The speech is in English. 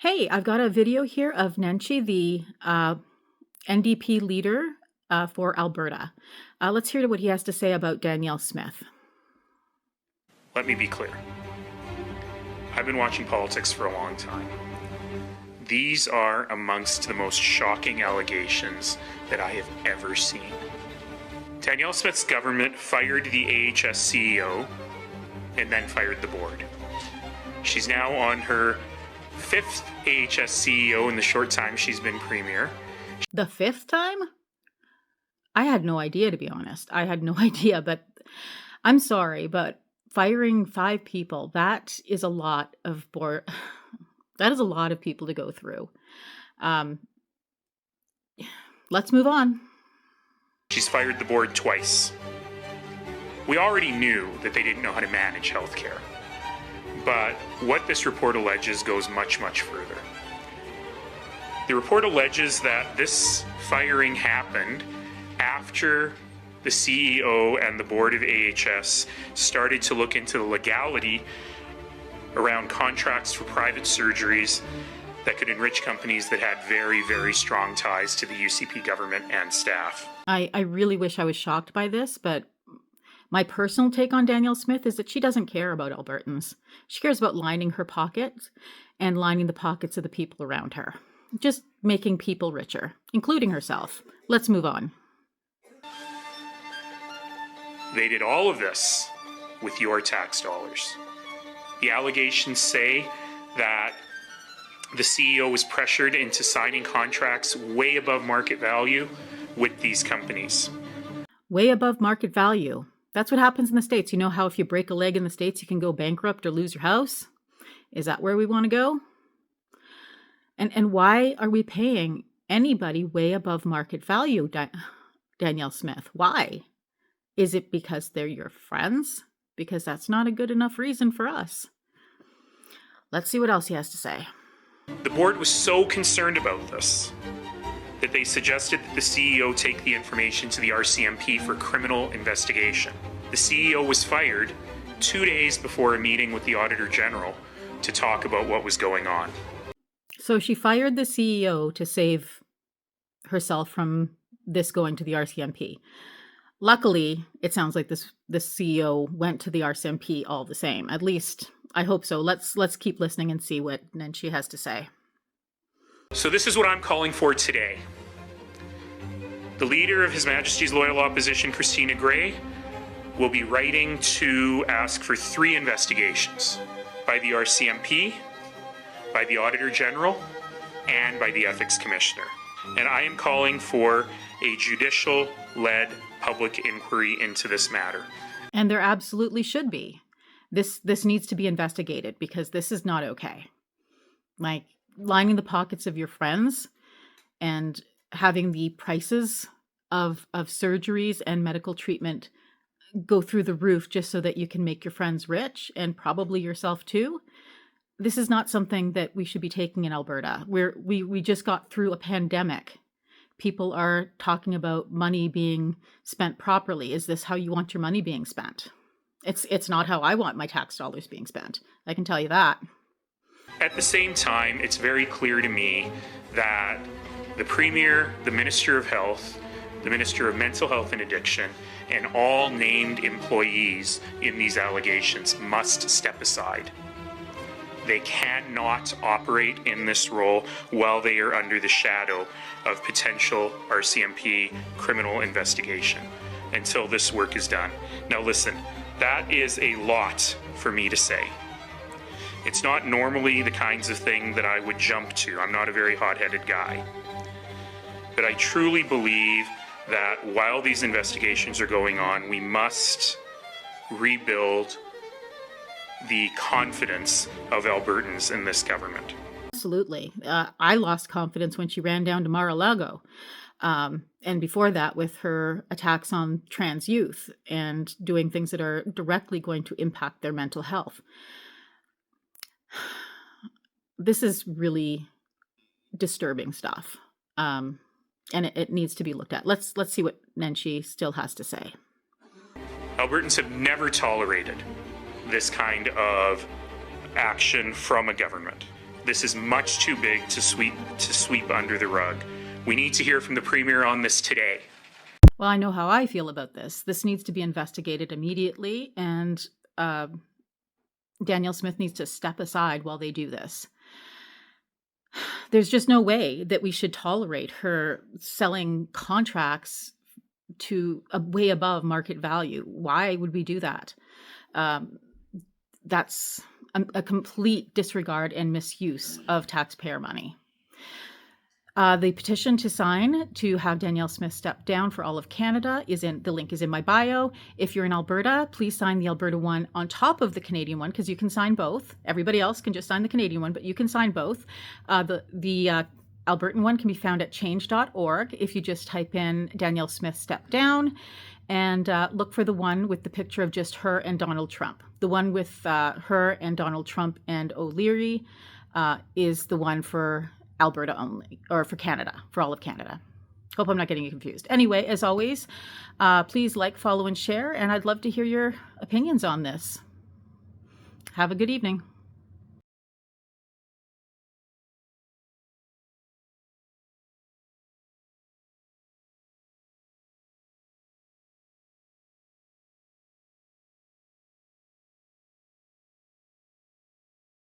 Hey, I've got a video here of Nenshi, the NDP leader for Alberta. Let's hear what he has to say about Danielle Smith. Let me be clear. I've been watching politics for a long time. These are amongst the most shocking allegations that I have ever seen. Danielle Smith's government fired the AHS CEO and then fired the board. She's now on her fifth AHS CEO in the short time she's been premier. The fifth time? I had no idea, to be honest. I had no idea, but I'm sorry, but firing 5 people, that is a lot of board. That is a lot of people to go through. Let's move on. She's fired the board twice. We already knew that they didn't know how to manage healthcare. But what this report alleges goes much, much further. The report alleges that this firing happened after the CEO and the board of AHS started to look into the legality around contracts for private surgeries that could enrich companies that had very, very strong ties to the UCP government and staff. I really wish I was shocked by this, but my personal take on Danielle Smith is that she doesn't care about Albertans. She cares about lining her pockets and lining the pockets of the people around her. Just making people richer, including herself. Let's move on. They did all of this with your tax dollars. The allegations say that the CEO was pressured into signing contracts way above market value with these companies. Way above market value. That's what happens in the States. You know how if you break a leg in the States, you can go bankrupt or lose your house? Is that where we want to go? And why are we paying anybody way above market value, Danielle Smith? Why? Is it because they're your friends? Because that's not a good enough reason for us. Let's see what else he has to say. The board was so concerned about this that they suggested that the CEO take the information to the RCMP for criminal investigation. The CEO was fired 2 days before a meeting with the Auditor General to talk about what was going on. So she fired the CEO to save herself from this going to the RCMP. Luckily, it sounds like this CEO went to the RCMP all the same. At least, I hope so. Let's keep listening and see what Nenshi has to say. So this is what I'm calling for today. The leader of His Majesty's Loyal Opposition, Christina Gray, will be writing to ask for 3 investigations by the RCMP, by the Auditor General, and by the Ethics Commissioner. And I am calling for a judicial-led public inquiry into this matter. And there absolutely should be. This needs to be investigated because this is not okay. Like lining the pockets of your friends and having the prices of surgeries and medical treatment go through the roof just so that you can make your friends rich and probably yourself too. This is not something that we should be taking in Alberta. We just got through a pandemic. People are talking about money being spent properly. Is this how you want your money being spent? It's not how I want my tax dollars being spent. I can tell you that. At the same time, it's very clear to me that the Premier, the Minister of Health, the Minister of Mental Health and Addiction, and all named employees in these allegations must step aside. They cannot operate in this role while they are under the shadow of potential RCMP criminal investigation until this work is done. Now listen, that is a lot for me to say. It's not normally the kinds of thing that I would jump to. I'm not a very hot-headed guy. But I truly believe that while these investigations are going on, we must rebuild the confidence of Albertans in this government. Absolutely. I lost confidence when she ran down to Mar-a-Lago. And before that, with her attacks on trans youth and doing things that are directly going to impact their mental health. This is really disturbing stuff. And it needs to be looked at. Let's see what Nenshi still has to say. Albertans have never tolerated this kind of action from a government. This is much too big to sweep under the rug. We need to hear from the Premier on this today. Well, I know how I feel about this. This needs to be investigated immediately, and Danielle Smith needs to step aside while they do this. There's just no way that we should tolerate her selling contracts to way above market value. Why would we do that? That's a complete disregard and misuse of taxpayer money. The petition to sign to have Danielle Smith step down for all of Canada the link is in my bio. If you're in Alberta, please sign the Alberta one on top of the Canadian one, because you can sign both. Everybody else can just sign the Canadian one, but you can sign both. The Albertan one can be found at change.org if you just type in Danielle Smith step down, and look for the one with the picture of just her and Donald Trump. The one with her and Donald Trump and O'Leary is the one for Alberta only, or for Canada, for all of Canada. Hope I'm not getting you confused. Anyway, as always, please like, follow, and share, and I'd love to hear your opinions on this. Have a good evening.